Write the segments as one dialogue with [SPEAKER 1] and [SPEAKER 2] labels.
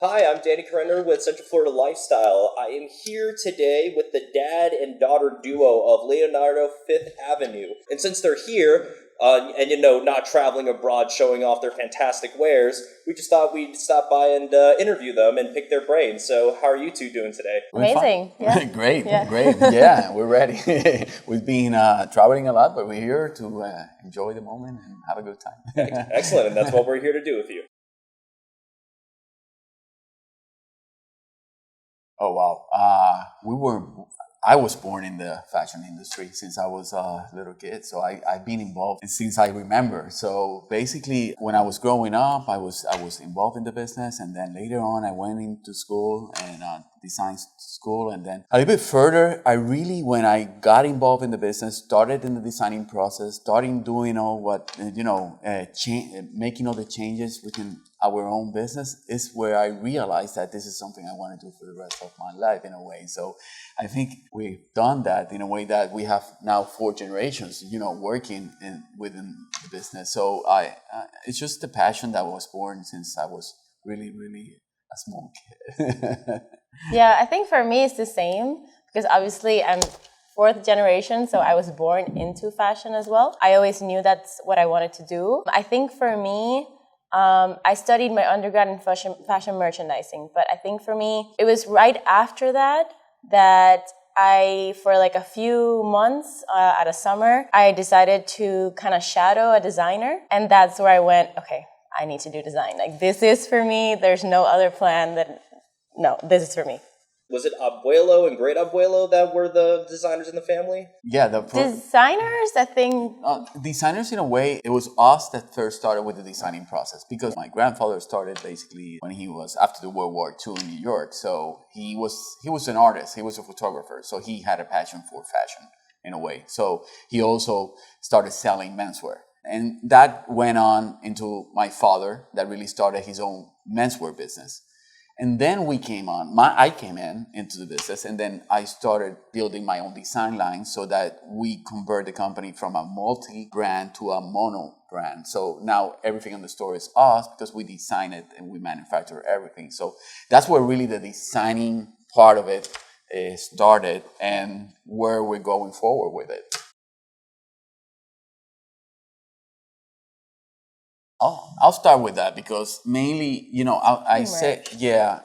[SPEAKER 1] Hi, I'm Danny Corrender with Central Florida Lifestyle. I am here today with the dad and daughter duo of Leonardo Fifth Avenue. And since they're here, not traveling abroad showing off their fantastic wares, we just thought we'd stop by and interview them and pick their brains. So how are you two doing today?
[SPEAKER 2] Amazing. Yeah.
[SPEAKER 3] Great. Yeah, we're ready. We've been traveling a lot, but we're here to enjoy the moment and have a good time.
[SPEAKER 1] Excellent, and that's what we're here to do with you.
[SPEAKER 3] Oh, wow. I was born in the fashion industry since I was a little kid. So I've been involved since I remember. So basically, when I was growing up, I was involved in the business. And then later on, I went into school and design school. And then a little bit further, when I got involved in the business, started in the designing process, starting doing all what, making all the changes within our own business is where I realized that this is something I want to do for the rest of my life in a way. So I think we've done that in a way that we have now 4 generations, working within the business. So it's just the passion that was born since I was really, really a small kid.
[SPEAKER 2] Yeah, I think for me it's the same because obviously I'm 4th generation, so I was born into fashion as well. I always knew that's what I wanted to do. I think for me, I studied my undergrad in fashion merchandising, but I think for me, it was right after that I, for like a few months at a summer, I decided to kind of shadow a designer. And that's where I went, okay, I need to do design. Like, this is for me. There's no other plan this is for me.
[SPEAKER 1] Was it abuelo and great abuelo that were the designers in the family?
[SPEAKER 3] Yeah,
[SPEAKER 2] designers, I think.
[SPEAKER 3] Designers, in a way, it was us that first started with the designing process because my grandfather started basically when he was after the World War II in New York. So he was an artist, he was a photographer, so he had a passion for fashion in a way. So he also started selling menswear. And that went on into my father that really started his own menswear business. And then I came into the business, and then I started building my own design line so that we convert the company from a multi-brand to a mono brand. So now everything in the store is us because we design it and we manufacture everything. So that's where really the designing part of it started and where we're going forward with it. I'll start with that because mainly, I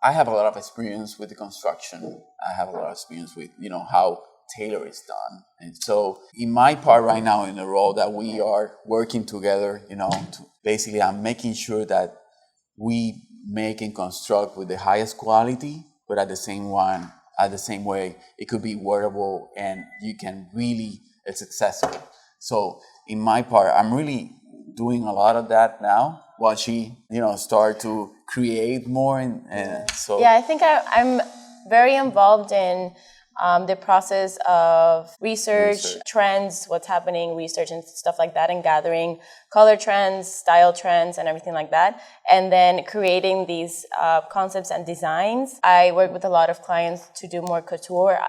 [SPEAKER 3] have a lot of experience with the construction. I have a lot of experience with, how tailor is done. And so in my part right now in the role that we are working together, basically I'm making sure that we make and construct with the highest quality, but at the same way, it could be wearable and it's accessible. So in my part, I'm really doing a lot of that now while she, start to create more.
[SPEAKER 2] Yeah, I think I'm very involved in the process of research, trends, what's happening, research and stuff like that, and gathering color trends, style trends, and everything like that. And then creating these concepts and designs. I work with a lot of clients to do more couture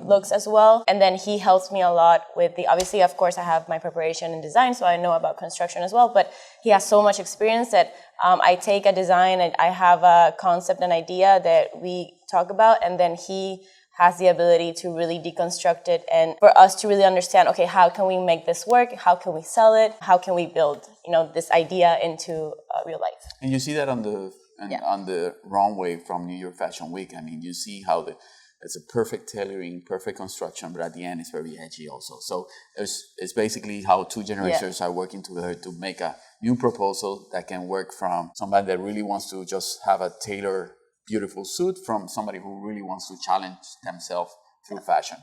[SPEAKER 2] looks as well. And then he helps me a lot with obviously, of course, I have my preparation in design, so I know about construction as well. But he has so much experience that I take a design and I have a concept and idea that we talk about, and then he has the ability to really deconstruct it and for us to really understand, okay, how can we make this work? How can we sell it? How can we build, this idea into real life?
[SPEAKER 3] And you see that on the runway from New York Fashion Week. I mean, you see how it's a perfect tailoring, perfect construction, but at the end it's very edgy also. So it's basically how 2 generations are working together to make a new proposal that can work from somebody that really wants to just have a tailored beautiful suit from somebody who really wants to challenge themselves through fashion.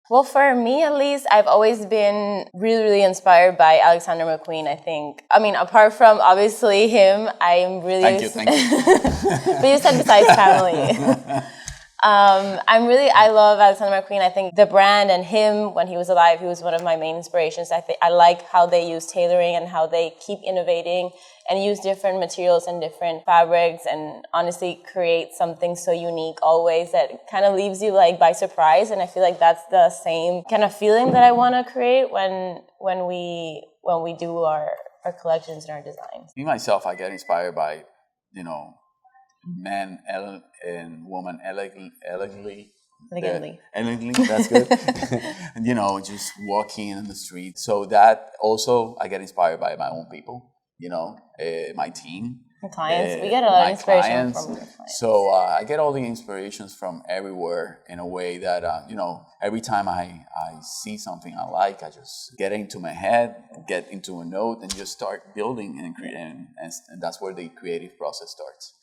[SPEAKER 2] Well, for me at least, I've always been really, really inspired by Alexander McQueen, I think. I mean, apart from obviously him, I'm really...
[SPEAKER 3] Thank you.
[SPEAKER 2] But you said besides family. I love Alexander McQueen. I think the brand and him, when he was alive, he was one of my main inspirations. I like how they use tailoring and how they keep innovating and use different materials and different fabrics and honestly create something so unique always that kind of leaves you like by surprise. And I feel like that's the same kind of feeling that I want to create when we do our our collections and our designs.
[SPEAKER 3] Me myself, I get inspired by, men and women elegantly. Elegantly, that's good. Just walking in the street. So that also I get inspired by my own people. My team.
[SPEAKER 2] And clients. We get a lot of inspiration
[SPEAKER 3] clients.
[SPEAKER 2] from your clients.
[SPEAKER 3] So I get all the inspirations from everywhere in a way that, every time I see something I like, I just get into my head, get into a note, and just start building and creating. And that's where the creative process starts.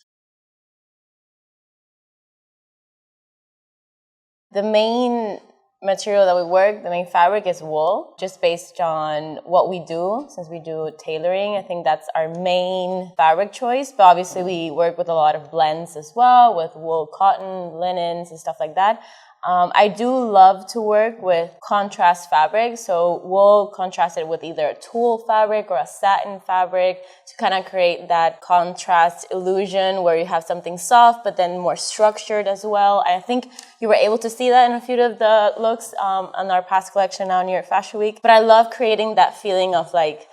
[SPEAKER 2] The main material that we work, the main fabric is wool, just based on what we do. Since we do tailoring, I think that's our main fabric choice. But obviously we work with a lot of blends as well, with wool, cotton, linens, and stuff like that. I do love to work with contrast fabric. So wool contrasted with either a tulle fabric or a satin fabric to kind of create that contrast illusion where you have something soft but then more structured as well. I think you were able to see that in a few of the looks on our past collection now New York Fashion Week. But I love creating that feeling of like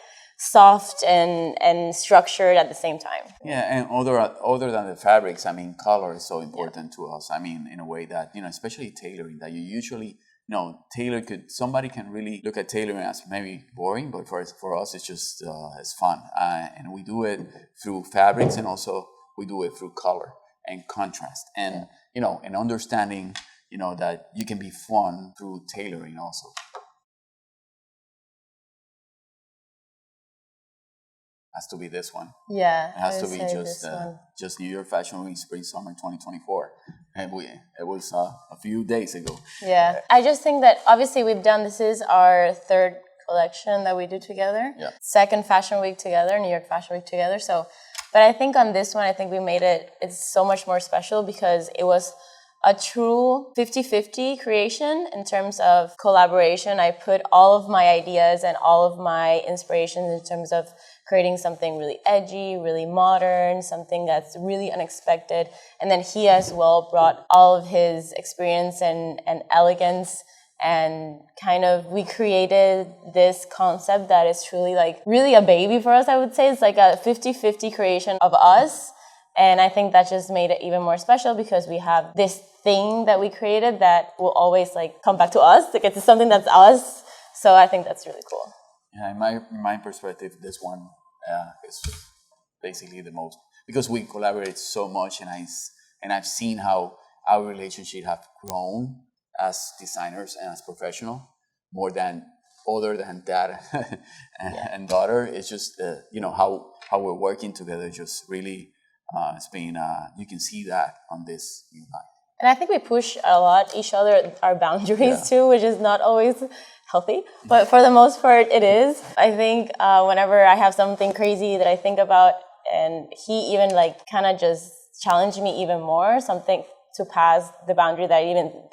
[SPEAKER 2] soft and structured at the same time.
[SPEAKER 3] Yeah, and other than the fabrics, color is so important to us. In a way that, especially tailoring, that you usually, somebody can really look at tailoring as maybe boring, but for us, it's just, it's fun. And we do it through fabrics, and also we do it through color and contrast. And, and understanding, that you can be fun through tailoring also. Has to be this one.
[SPEAKER 2] Yeah,
[SPEAKER 3] it has to be just New York Fashion Week Spring Summer 2024, and it was a few days ago.
[SPEAKER 2] Yeah, I just think that obviously this is our third collection that we do together.
[SPEAKER 3] Yeah.
[SPEAKER 2] Second Fashion Week together, New York Fashion Week together. So, but I think on this one, I think we made it's so much more special because it was a true 50-50 creation in terms of collaboration. I put all of my ideas and all of my inspirations in terms of creating something really edgy, really modern, something that's really unexpected. And then he as well brought all of his experience and elegance, and kind of we created this concept that is truly like really a baby for us, I would say. It's like a 50-50 creation of us. And I think that just made it even more special because we have this thing that we created that will always like come back to us. Like it's something that's us. So I think that's really cool.
[SPEAKER 3] Yeah, in my perspective, this one is basically the most, because we collaborate so much, and I've seen how our relationship have grown as designers and as professional, other than dad and daughter. It's just how we're working together. Just really, it's been you can see that on this new line.
[SPEAKER 2] And I think we push a lot each other, our boundaries too, which is not always healthy, but for the most part it is. I think whenever I have something crazy that I think about, and he even like kind of just challenged me even more, something to pass the boundary that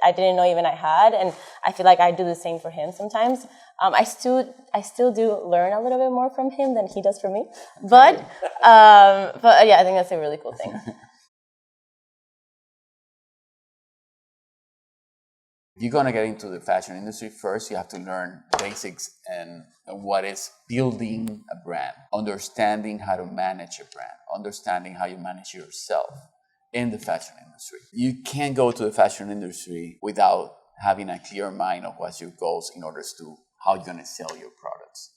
[SPEAKER 2] I didn't know even I had, and I feel like I do the same for him sometimes. I still do learn a little bit more from him than he does from me, but yeah, I think that's a really cool thing.
[SPEAKER 3] If you're going to get into the fashion industry, first you have to learn basics and what is building a brand, understanding how to manage a brand, understanding how you manage yourself in the fashion industry. You can't go to the fashion industry without having a clear mind of what's your goals in order to how you're going to sell your products.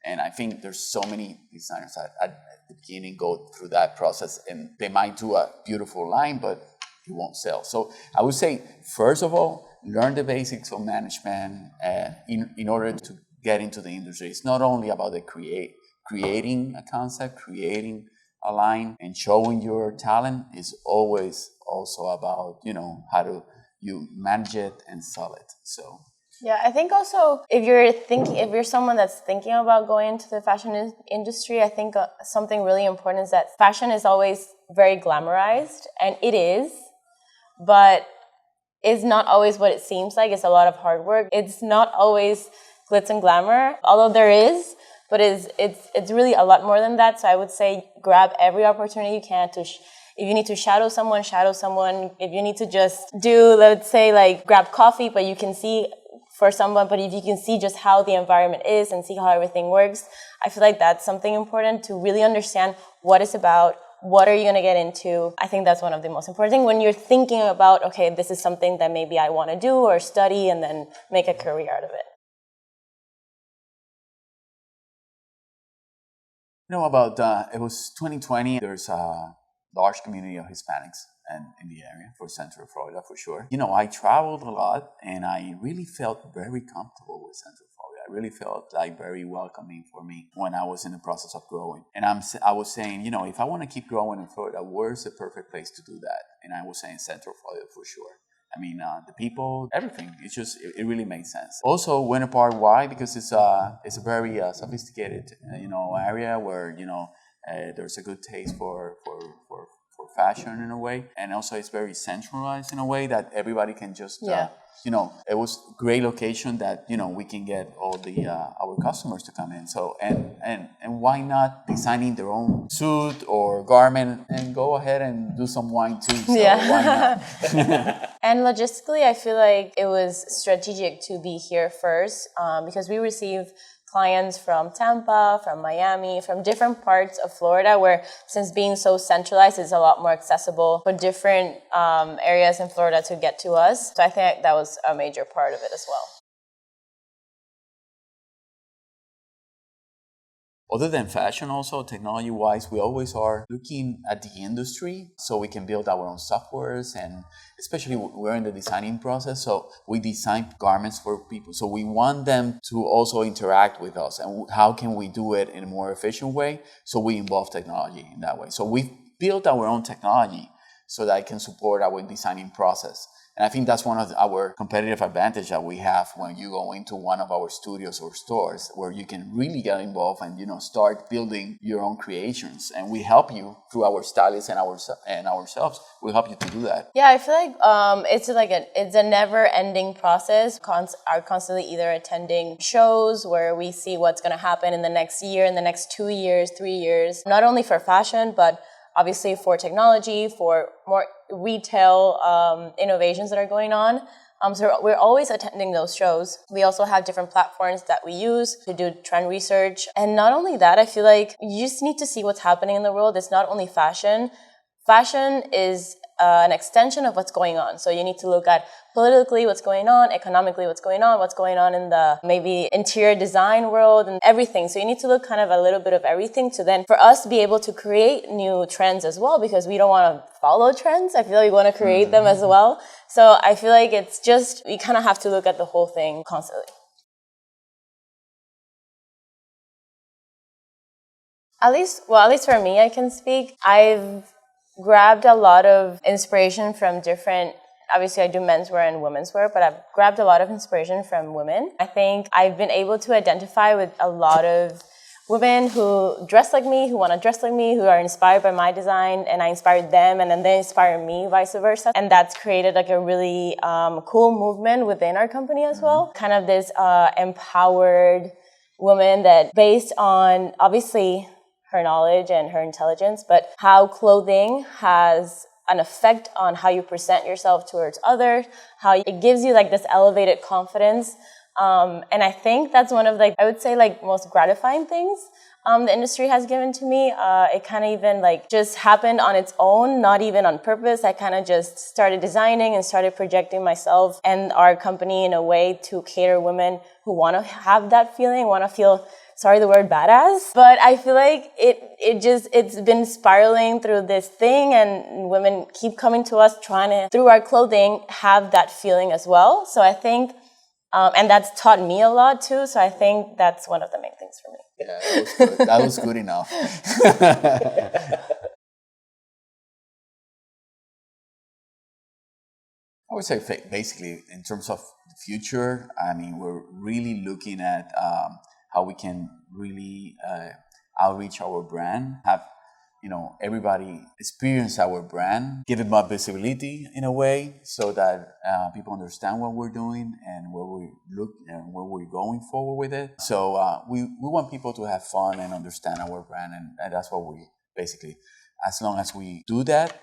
[SPEAKER 3] And I think there's so many designers that at the beginning go through that process, and they might do a beautiful line, but it won't sell. So I would say, first of all, learn the basics of management in order to get into the industry. It's not only about the creating a concept, creating a line, and showing your talent. It's always also about, how do you manage it and sell it. So
[SPEAKER 2] yeah, I think also if you're someone that's thinking about going into the fashion industry, I think something really important is that fashion is always very glamorized, and it is, but it's not always what it seems like. It's a lot of hard work. It's not always glitz and glamour, although there is, but it's really a lot more than that. So I would say grab every opportunity you can to, if you need to shadow someone. If you need to just do, let's say, like grab coffee, but you can see for someone, but if you can see just how the environment is and see how everything works, I feel like that's something important to really understand what it's about. What are you going to get into? I think that's one of the most important things when you're thinking about, okay, this is something that maybe I want to do or study and then make a career out of it.
[SPEAKER 3] About it was 2020. There's a large community of Hispanics and in the area for Central Florida for sure. I traveled a lot and I really felt very comfortable with Central Florida. I really felt like very welcoming for me when I was in the process of growing. And I was saying, if I want to keep growing in Florida, where's the perfect place to do that? And I was saying Central Florida for sure. I mean, the people, everything. It's just, it really made sense. Also, Winter Park, why? Because it's a very sophisticated, area where, there's a good taste for fashion in a way. And also it's very centralized in a way that everybody can just, it was a great location that, we can get all the, our customers to come in. So, and why not designing their own suit or garment and go ahead and do some wine too. So why not?
[SPEAKER 2] And logistically, I feel like it was strategic to be here first because we receive clients from Tampa, from Miami, from different parts of Florida where since being so centralized, it's a lot more accessible for different areas in Florida to get to us. So I think that was a major part of it as well.
[SPEAKER 3] Other than fashion, also technology-wise, we always are looking at the industry so we can build our own softwares, and especially we're in the designing process, so we design garments for people. So we want them to also interact with us, and how can we do it in a more efficient way? So we involve technology in that way. So we've built our own technology so that it can support our designing process. And I think that's one of our competitive advantage that we have when you go into one of our studios or stores where you can really get involved and, start building your own creations. And we help you through our stylists and ourselves. We help you to do that.
[SPEAKER 2] Yeah, I feel like it's a never-ending process. Are constantly either attending shows where we see what's going to happen in the next year, in the next 2 years, 3 years, not only for fashion, but obviously for technology, for more retail innovations that are going on. So we're always attending those shows. We also have different platforms that we use to do trend research. And not only that, I feel like you just need to see what's happening in the world. It's not only fashion. Fashion is an extension of what's going on. So you need to look at politically what's going on, economically what's going on in the maybe interior design world and everything. So you need to look kind of a little bit of everything to then for us to be able to create new trends as well, because we don't want to follow trends. I feel like we want to create them as well. So I feel like it's just, we kind of have to look at the whole thing constantly. At least for me, I can speak. I've grabbed a lot of inspiration from different, obviously I do menswear and women's wear, but I've grabbed a lot of inspiration from women. I think I've been able to identify with a lot of women who dress like me, who want to dress like me, who are inspired by my design, and I inspired them, and then they inspire me, vice versa. And that's created like a really cool movement within our company as well. Kind of this empowered woman that based on, obviously, her knowledge and her intelligence, but how clothing has an effect on how you present yourself towards others, how it gives you like this elevated confidence. And I think that's one of I would say most gratifying things the industry has given to me. It kind of even just happened on its own, not even on purpose. I kind of just started designing and started projecting myself and our company in a way to cater women who want to have that feeling, want to feel, sorry the word badass, but I feel like it's been spiraling through this thing, and women keep coming to us trying to, through our clothing, have that feeling as well. So I think, and that's taught me a lot too, so I think that's one of the main things for me.
[SPEAKER 3] Yeah, that was good. That was good enough. I would say basically in terms of the future, I mean, we're really looking at how we can really outreach our brand, have everybody experience our brand, give it more visibility in a way so that people understand what we're doing and where we look and where we're going forward with it. So we want people to have fun and understand our brand, and that's what we basically as long as we do that,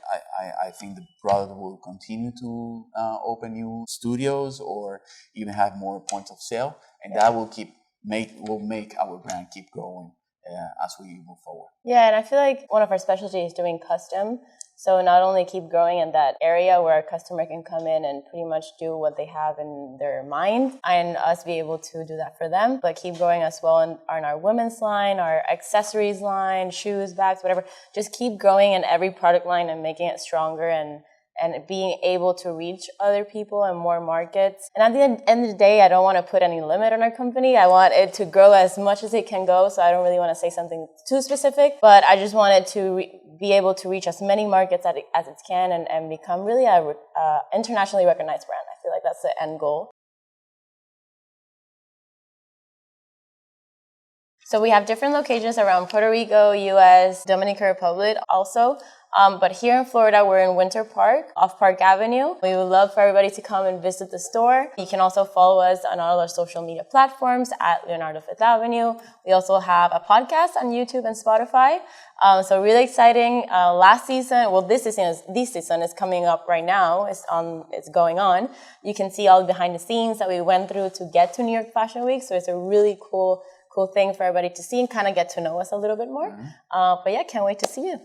[SPEAKER 3] I think the brother will continue to open new studios or even have more points of sale, and that will make our brand keep growing as we move forward.
[SPEAKER 2] Yeah, and I feel like one of our specialties is doing custom. So not only keep growing in that area where a customer can come in and pretty much do what they have in their mind and us be able to do that for them, but keep growing as well in our women's line, our accessories line, shoes, bags, whatever. Just keep growing in every product line and making it stronger and being able to reach other people and more markets. And at the end of the day, I don't want to put any limit on our company. I want it to grow as much as it can go. So I don't really want to say something too specific, but I just want it to be able to reach as many markets as it can and become really a internationally recognized brand. I feel like that's the end goal. So we have different locations around Puerto Rico, US, Dominican Republic also. But here in Florida, we're in Winter Park, off Park Avenue. We would love for everybody to come and visit the store. You can also follow us on all our social media platforms at Leonardo Fifth Avenue. We also have a podcast on YouTube and Spotify. So really exciting. Last season, well, this season is coming up right now. It's going on. You can see all the behind the scenes that we went through to get to New York Fashion Week. So it's a really cool thing for everybody to see and kind of get to know us a little bit more. But yeah, can't wait to see you.